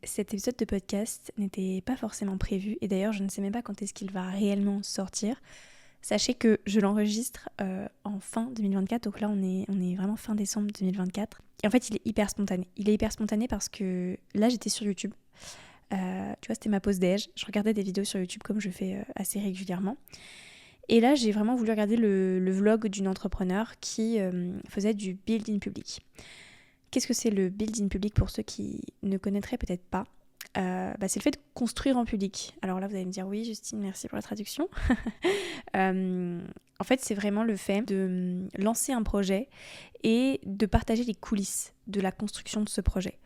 Cet épisode de podcast n'était pas forcément prévu et d'ailleurs je ne sais même pas quand est-ce qu'il va réellement sortir. Sachez que je l'enregistre en fin 2024, donc là on est vraiment fin décembre 2024. Et en fait il est hyper spontané. Il est hyper spontané parce que là j'étais sur YouTube. Tu vois, c'était ma pause déj. Je regardais des vidéos sur YouTube comme je fais assez régulièrement. Et là j'ai vraiment voulu regarder le vlog d'une entrepreneur qui faisait du build in public. Qu'est-ce que c'est le build in public pour ceux qui ne connaîtraient peut-être pas? C'est le fait de construire en public. Alors là, vous allez me dire, oui, Justine, merci pour la traduction. En fait, c'est vraiment le fait de lancer un projet et de partager les coulisses de la construction de ce projet.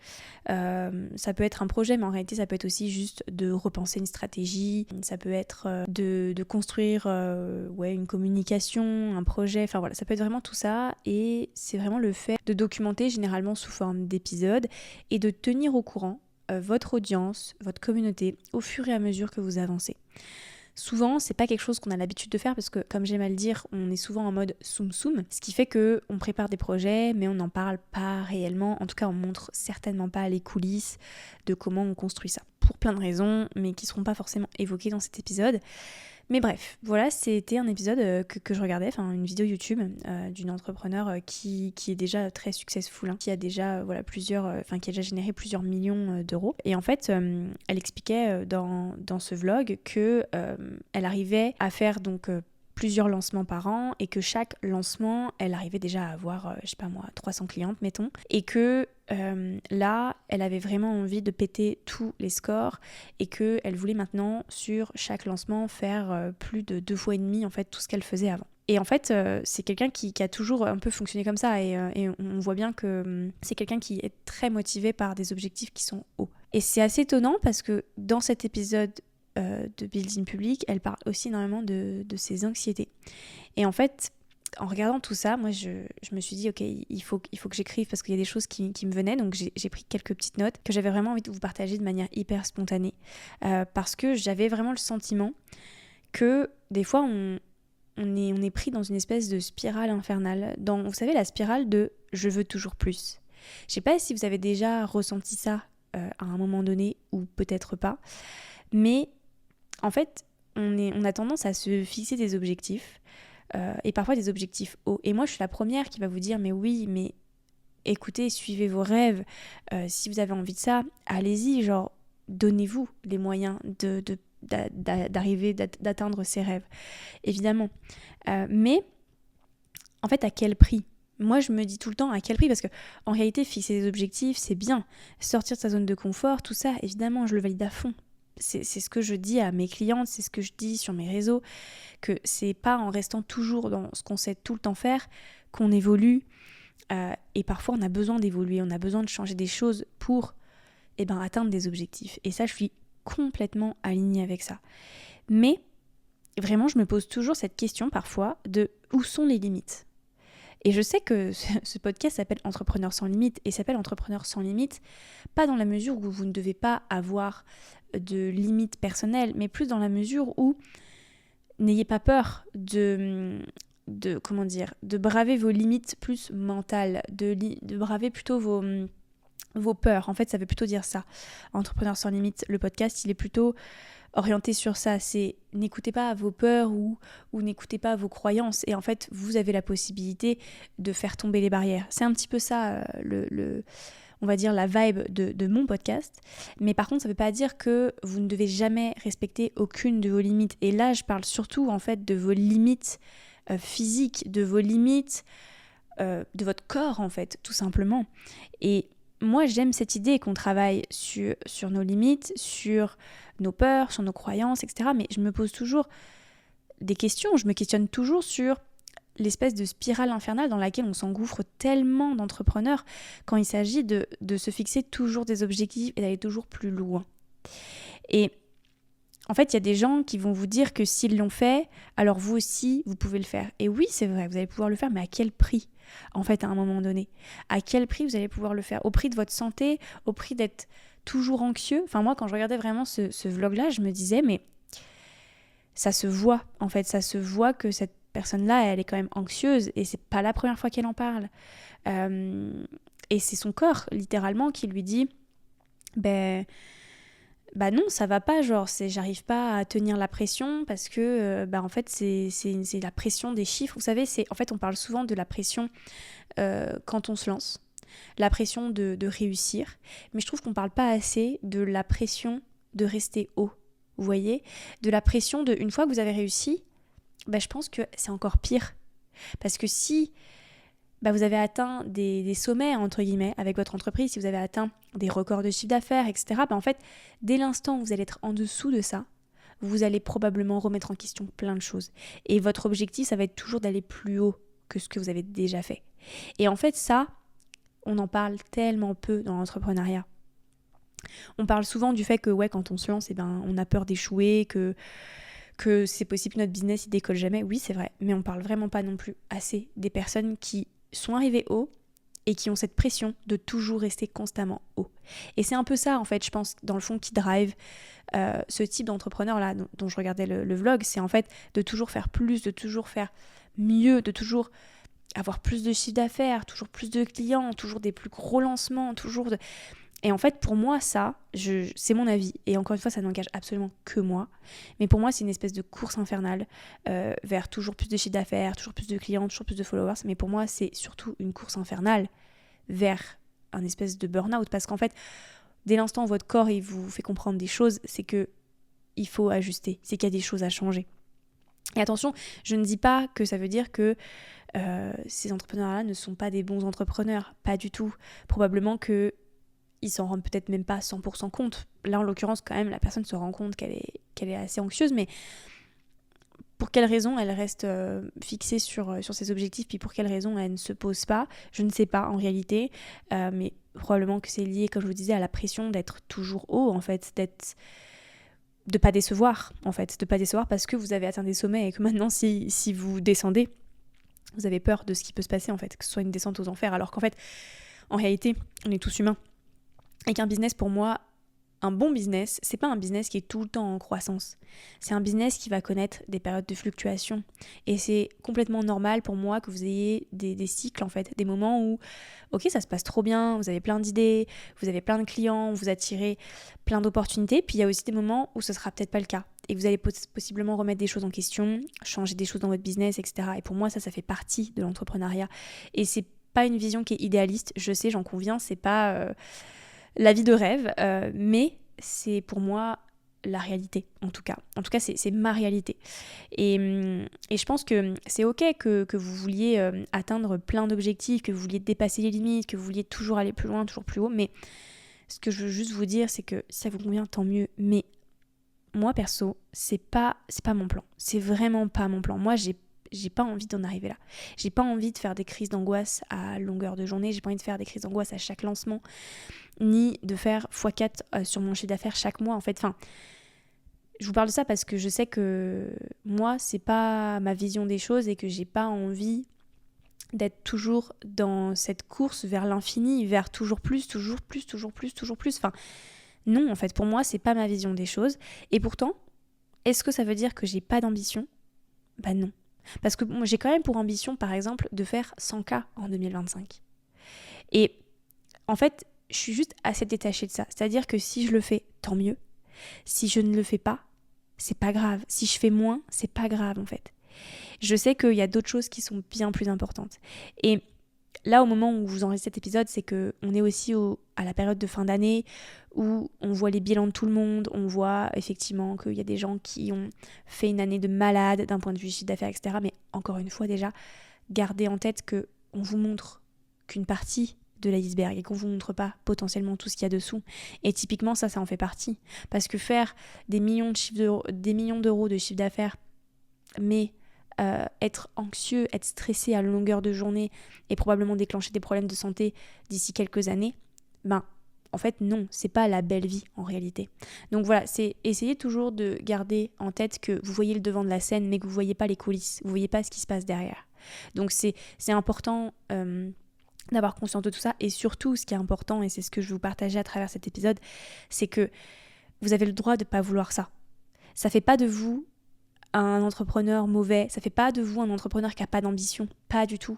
Ça peut être un projet, mais en réalité, ça peut être aussi juste de repenser une stratégie. Ça peut être de construire une communication, un projet. Enfin voilà, ça peut être vraiment tout ça. Et c'est vraiment le fait de documenter, généralement sous forme d'épisodes, et de tenir au courant votre audience, votre communauté, au fur et à mesure que vous avancez. Souvent, c'est pas quelque chose qu'on a l'habitude de faire parce que, comme j'aime à le dire, on est souvent en mode soum-soum, ce qui fait qu'on prépare des projets, mais on n'en parle pas réellement. En tout cas, on montre certainement pas les coulisses de comment on construit ça. Pour plein de raisons, mais qui seront pas forcément évoquées dans cet épisode. Mais bref, voilà, c'était un épisode que je regardais, enfin une vidéo YouTube d'une entrepreneur qui est déjà très successful, qui a déjà qui a déjà généré plusieurs millions d'euros. Et en fait, elle expliquait dans ce vlog que elle arrivait à faire donc plusieurs lancements par an et que chaque lancement, elle arrivait déjà à avoir, 300 clientes, mettons. Et que là, elle avait vraiment envie de péter tous les scores et qu'elle voulait maintenant, sur chaque lancement, faire plus de 2 fois et demi, en fait, tout ce qu'elle faisait avant. Et en fait, c'est quelqu'un qui a toujours un peu fonctionné comme ça et on voit bien que c'est quelqu'un qui est très motivé par des objectifs qui sont hauts. Et c'est assez étonnant parce que dans cet épisode de Build in Public, elle parle aussi énormément de ses anxiétés. Et en fait, en regardant tout ça, moi je me suis dit ok, il faut que j'écrive parce qu'il y a des choses qui me venaient, donc j'ai pris quelques petites notes que j'avais vraiment envie de vous partager de manière hyper spontanée parce que j'avais vraiment le sentiment que des fois on est pris dans une espèce de spirale infernale, vous savez, la spirale de je veux toujours plus. Je sais pas si vous avez déjà ressenti ça à un moment donné ou peut-être pas, mais en fait, on a tendance à se fixer des objectifs et parfois des objectifs hauts. Et moi, je suis la première qui va vous dire, mais oui, mais écoutez, suivez vos rêves. Si vous avez envie de ça, allez-y, genre, donnez-vous les moyens d'arriver, d'atteindre ces rêves, évidemment. Mais, en fait, à quel prix ? Moi, je me dis tout le temps à quel prix, parce que en réalité, fixer des objectifs, c'est bien. Sortir de sa zone de confort, tout ça, évidemment, je le valide à fond. C'est ce que je dis à mes clientes, c'est ce que je dis sur mes réseaux, que c'est pas en restant toujours dans ce qu'on sait tout le temps faire qu'on évolue. Et parfois, on a besoin d'évoluer, on a besoin de changer des choses pour atteindre des objectifs. Et ça, je suis complètement alignée avec ça. Mais vraiment, je me pose toujours cette question parfois de où sont les limites ? Et je sais que ce podcast s'appelle Entrepreneur sans limite et s'appelle Entrepreneur sans limite pas dans la mesure où vous ne devez pas avoir de limites personnelles, mais plus dans la mesure où n'ayez pas peur de braver vos limites plus mentales, de braver plutôt vos peurs. En fait, ça veut plutôt dire ça. Entrepreneur sans limite, le podcast, il est plutôt orienté sur ça. C'est n'écoutez pas à vos peurs ou n'écoutez pas à vos croyances. Et en fait, vous avez la possibilité de faire tomber les barrières. C'est un petit peu ça, on va dire la vibe de mon podcast. Mais par contre, ça ne veut pas dire que vous ne devez jamais respecter aucune de vos limites. Et là, je parle surtout en fait de vos limites physiques, de vos limites de votre corps en fait, tout simplement. Et moi, j'aime cette idée qu'on travaille sur nos limites, sur nos peurs, sur nos croyances, etc. Mais je me pose toujours des questions, je me questionne toujours sur l'espèce de spirale infernale dans laquelle on s'engouffre tellement d'entrepreneurs quand il s'agit de se fixer toujours des objectifs et d'aller toujours plus loin. Et en fait, il y a des gens qui vont vous dire que s'ils l'ont fait, alors vous aussi, vous pouvez le faire. Et oui, c'est vrai, vous allez pouvoir le faire, mais à quel prix ? En fait, à un moment donné. À quel prix vous allez pouvoir le faire ? Au prix de votre santé ? Au prix d'être toujours anxieux ? Enfin, moi, quand je regardais vraiment ce vlog-là, je me disais, mais ça se voit, en fait. Ça se voit que cette personne-là, elle est quand même anxieuse et c'est pas la première fois qu'elle en parle. Et c'est son corps, littéralement, qui lui dit bah non, ça va pas, genre, j'arrive pas à tenir la pression parce que, en fait, c'est la pression des chiffres. Vous savez, en fait, on parle souvent de la pression quand on se lance, la pression de réussir, mais je trouve qu'on parle pas assez de la pression de rester haut, vous voyez, de la pression de, une fois que vous avez réussi, je pense que c'est encore pire. Parce que si vous avez atteint des sommets, entre guillemets, avec votre entreprise, si vous avez atteint des records de chiffre d'affaires, etc., en fait, dès l'instant où vous allez être en dessous de ça, vous allez probablement remettre en question plein de choses. Et votre objectif, ça va être toujours d'aller plus haut que ce que vous avez déjà fait. Et en fait, ça, on en parle tellement peu dans l'entrepreneuriat. On parle souvent du fait que, quand on se lance, on a peur d'échouer, que c'est possible que notre business il décolle jamais. Oui, c'est vrai, mais on parle vraiment pas non plus assez des personnes qui sont arrivées haut et qui ont cette pression de toujours rester constamment haut. Et c'est un peu ça, en fait, je pense, dans le fond, qui drive ce type d'entrepreneur-là dont je regardais le vlog. C'est en fait de toujours faire plus, de toujours faire mieux, de toujours avoir plus de chiffre d'affaires, toujours plus de clients, toujours des plus gros lancements, Et en fait, pour moi, ça, c'est mon avis. Et encore une fois, ça n'engage absolument que moi. Mais pour moi, c'est une espèce de course infernale vers toujours plus de chiffre d'affaires, toujours plus de clients, toujours plus de followers. Mais pour moi, c'est surtout une course infernale vers un espèce de burn-out. Parce qu'en fait, dès l'instant où votre corps il vous fait comprendre des choses, c'est que il faut ajuster, c'est qu'il y a des choses à changer. Et attention, je ne dis pas que ça veut dire que ces entrepreneurs-là ne sont pas des bons entrepreneurs. Pas du tout. Probablement que ils s'en rendent peut-être même pas 100% compte. Là, en l'occurrence, quand même, la personne se rend compte qu'elle est assez anxieuse, mais pour quelle raison elle reste fixée sur ses objectifs, puis pour quelle raison elle ne se pose pas, je ne sais pas en réalité, mais probablement que c'est lié, comme je vous disais, à la pression d'être toujours haut, en fait, de pas décevoir, en fait, de pas décevoir parce que vous avez atteint des sommets et que maintenant, si vous descendez, vous avez peur de ce qui peut se passer, en fait, que ce soit une descente aux enfers, alors qu'en fait, en réalité, on est tous humains. Et qu'un business, pour moi, un bon business, c'est pas un business qui est tout le temps en croissance. C'est un business qui va connaître des périodes de fluctuation. Et c'est complètement normal pour moi que vous ayez des cycles, en fait, des moments où, ok, ça se passe trop bien, vous avez plein d'idées, vous avez plein de clients, vous attirez plein d'opportunités, puis il y a aussi des moments où ce sera peut-être pas le cas. Et vous allez possiblement remettre des choses en question, changer des choses dans votre business, etc. Et pour moi, ça fait partie de l'entrepreneuriat. Et c'est pas une vision qui est idéaliste, je sais, j'en conviens, c'est pas la vie de rêve, mais c'est pour moi la réalité, en tout cas. En tout cas, c'est ma réalité. Et je pense que c'est ok que vous vouliez atteindre plein d'objectifs, que vous vouliez dépasser les limites, que vous vouliez toujours aller plus loin, toujours plus haut, mais ce que je veux juste vous dire, c'est que si ça vous convient, tant mieux, mais moi, perso, c'est pas mon plan. C'est vraiment pas mon plan. Moi, j'ai pas envie d'en arriver là. J'ai pas envie de faire des crises d'angoisse à longueur de journée, j'ai pas envie de faire des crises d'angoisse à chaque lancement, ni de faire x4 sur mon chiffre d'affaires chaque mois, en fait. Enfin, je vous parle de ça parce que je sais que moi, c'est pas ma vision des choses et que j'ai pas envie d'être toujours dans cette course vers l'infini, vers toujours plus, toujours plus, toujours plus, toujours plus. Enfin, non, en fait, pour moi, c'est pas ma vision des choses. Et pourtant, est-ce que ça veut dire que j'ai pas d'ambition ? Bah non. Parce que moi, j'ai quand même pour ambition, par exemple, de faire 100K en 2025. Et en fait, je suis juste assez détachée de ça. C'est-à-dire que si je le fais, tant mieux. Si je ne le fais pas, c'est pas grave. Si je fais moins, c'est pas grave, en fait. Je sais qu'il y a d'autres choses qui sont bien plus importantes. Et là, au moment où vous enregistrez cet épisode, c'est qu'on est aussi à la période de fin d'année où on voit les bilans de tout le monde, on voit effectivement qu'il y a des gens qui ont fait une année de malade d'un point de vue chiffre d'affaires, etc. Mais encore une fois déjà, gardez en tête qu'on vous montre qu'une partie de l'iceberg et qu'on vous montre pas potentiellement tout ce qu'il y a dessous. Et typiquement, ça en fait partie. Parce que faire des millions d'euros de chiffre d'affaires, mais être anxieux, être stressé à longueur de journée et probablement déclencher des problèmes de santé d'ici quelques années, en fait non, c'est pas la belle vie en réalité. Donc voilà, c'est essayer toujours de garder en tête que vous voyez le devant de la scène mais que vous voyez pas les coulisses, vous voyez pas ce qui se passe derrière. Donc c'est important d'avoir conscience de tout ça, et surtout ce qui est important, et c'est ce que je vais vous partager à travers cet épisode, c'est que vous avez le droit de pas vouloir ça. Ça fait pas de vous un entrepreneur mauvais, ça fait pas de vous un entrepreneur qui a pas d'ambition, pas du tout.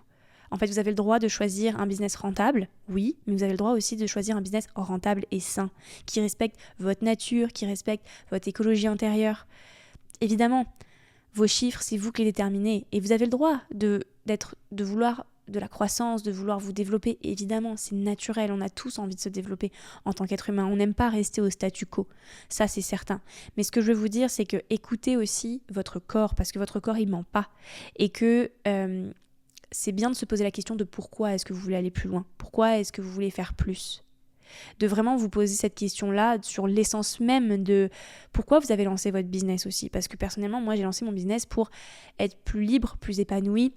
En fait, vous avez le droit de choisir un business rentable, oui, mais vous avez le droit aussi de choisir un business rentable et sain, qui respecte votre nature, qui respecte votre écologie intérieure. Évidemment, vos chiffres, c'est vous qui les déterminez. Et vous avez le droit de vouloir de la croissance, de vouloir vous développer. Évidemment, c'est naturel, on a tous envie de se développer en tant qu'être humain. On n'aime pas rester au statu quo, ça c'est certain. Mais ce que je veux vous dire, c'est que écoutez aussi votre corps, parce que votre corps, il ment pas. Et que c'est bien de se poser la question de pourquoi est-ce que vous voulez aller plus loin ? Pourquoi est-ce que vous voulez faire plus ? De vraiment vous poser cette question-là sur l'essence même de pourquoi vous avez lancé votre business aussi. Parce que personnellement, moi, j'ai lancé mon business pour être plus libre, plus épanouie,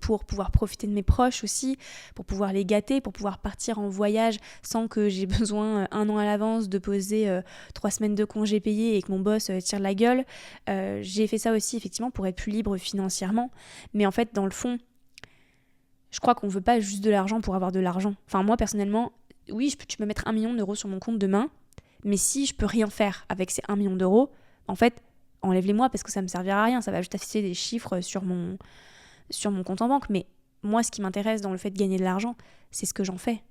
pour pouvoir profiter de mes proches aussi, pour pouvoir les gâter, pour pouvoir partir en voyage sans que j'ai besoin 1 an à l'avance de poser 3 semaines de congés payés et que mon boss tire la gueule. J'ai fait ça aussi effectivement pour être plus libre financièrement. Mais en fait, dans le fond, je crois qu'on ne veut pas juste de l'argent pour avoir de l'argent. Enfin, moi, personnellement, oui, tu peux mettre 1 million d'euros sur mon compte demain, mais si je peux rien faire avec ces 1 million d'euros, en fait, enlève-les-moi parce que ça ne me servira à rien. Ça va juste afficher des chiffres sur mon compte en banque. Mais moi, ce qui m'intéresse dans le fait de gagner de l'argent, c'est ce que j'en fais.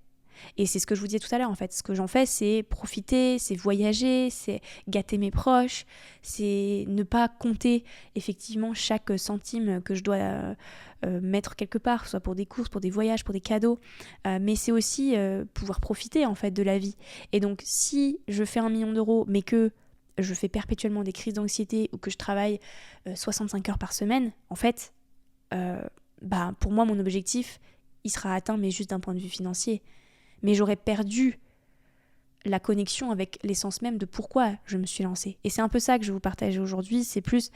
Et c'est ce que je vous disais tout à l'heure, en fait. Ce que j'en fais, c'est profiter, c'est voyager, c'est gâter mes proches, c'est ne pas compter effectivement chaque centime que je dois mettre quelque part, que ce soit pour des courses, pour des voyages, pour des cadeaux. Mais c'est aussi pouvoir profiter, en fait, de la vie. Et donc, si je fais 1 million d'euros, mais que je fais perpétuellement des crises d'anxiété ou que je travaille 65 heures par semaine, en fait, pour moi, mon objectif, il sera atteint, mais juste d'un point de vue financier. Mais j'aurais perdu la connexion avec l'essence même de pourquoi je me suis lancée. Et c'est un peu ça que je vais vous partager aujourd'hui, c'est plus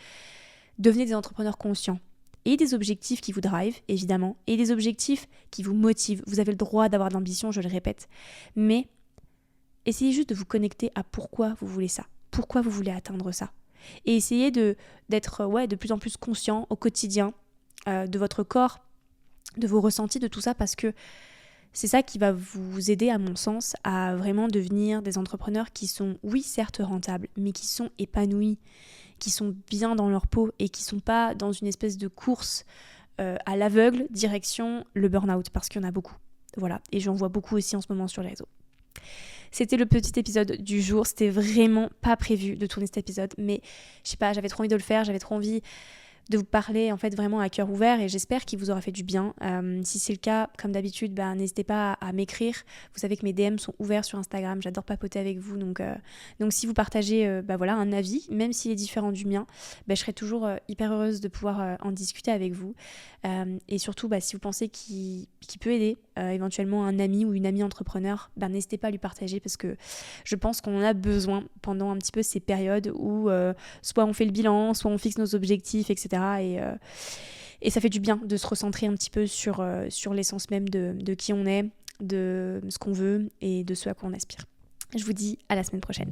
devenez des entrepreneurs conscients. Et des objectifs qui vous drive, évidemment, et des objectifs qui vous motivent. Vous avez le droit d'avoir de l'ambition, je le répète. Mais essayez juste de vous connecter à pourquoi vous voulez ça, pourquoi vous voulez atteindre ça. Et essayez d'être de plus en plus conscient au quotidien de votre corps, de vos ressentis, de tout ça, parce que c'est ça qui va vous aider, à mon sens, à vraiment devenir des entrepreneurs qui sont, oui, certes rentables, mais qui sont épanouis, qui sont bien dans leur peau et qui ne sont pas dans une espèce de course à l'aveugle, direction le burn-out, parce qu'il y en a beaucoup. Voilà, et j'en vois beaucoup aussi en ce moment sur les réseaux. C'était le petit épisode du jour, c'était vraiment pas prévu de tourner cet épisode, mais je sais pas, j'avais trop envie de le faire, j'avais trop envie de vous parler en fait vraiment à cœur ouvert et j'espère qu'il vous aura fait du bien. Si c'est le cas, comme d'habitude, n'hésitez pas à m'écrire. Vous savez que mes DM sont ouverts sur Instagram, j'adore papoter avec vous. Donc si vous partagez un avis, même s'il est différent du mien, je serai toujours hyper heureuse de pouvoir en discuter avec vous. Et surtout, si vous pensez qu'il peut aider éventuellement un ami ou une amie entrepreneur, n'hésitez pas à lui partager parce que je pense qu'on en a besoin pendant un petit peu ces périodes où soit on fait le bilan, soit on fixe nos objectifs, etc. Et ça fait du bien de se recentrer un petit peu sur l'essence même de qui on est, de ce qu'on veut et de ce à quoi on aspire. Je vous dis à la semaine prochaine.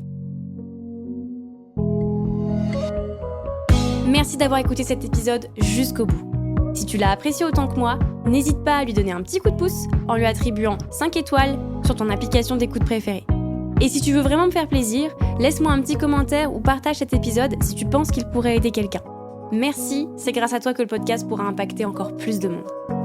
Merci d'avoir écouté cet épisode jusqu'au bout. Si tu l'as apprécié autant que moi, n'hésite pas à lui donner un petit coup de pouce en lui attribuant 5 étoiles sur ton application d'écoute préférée. Et si tu veux vraiment me faire plaisir, laisse-moi un petit commentaire ou partage cet épisode si tu penses qu'il pourrait aider quelqu'un. Merci, c'est grâce à toi que le podcast pourra impacter encore plus de monde.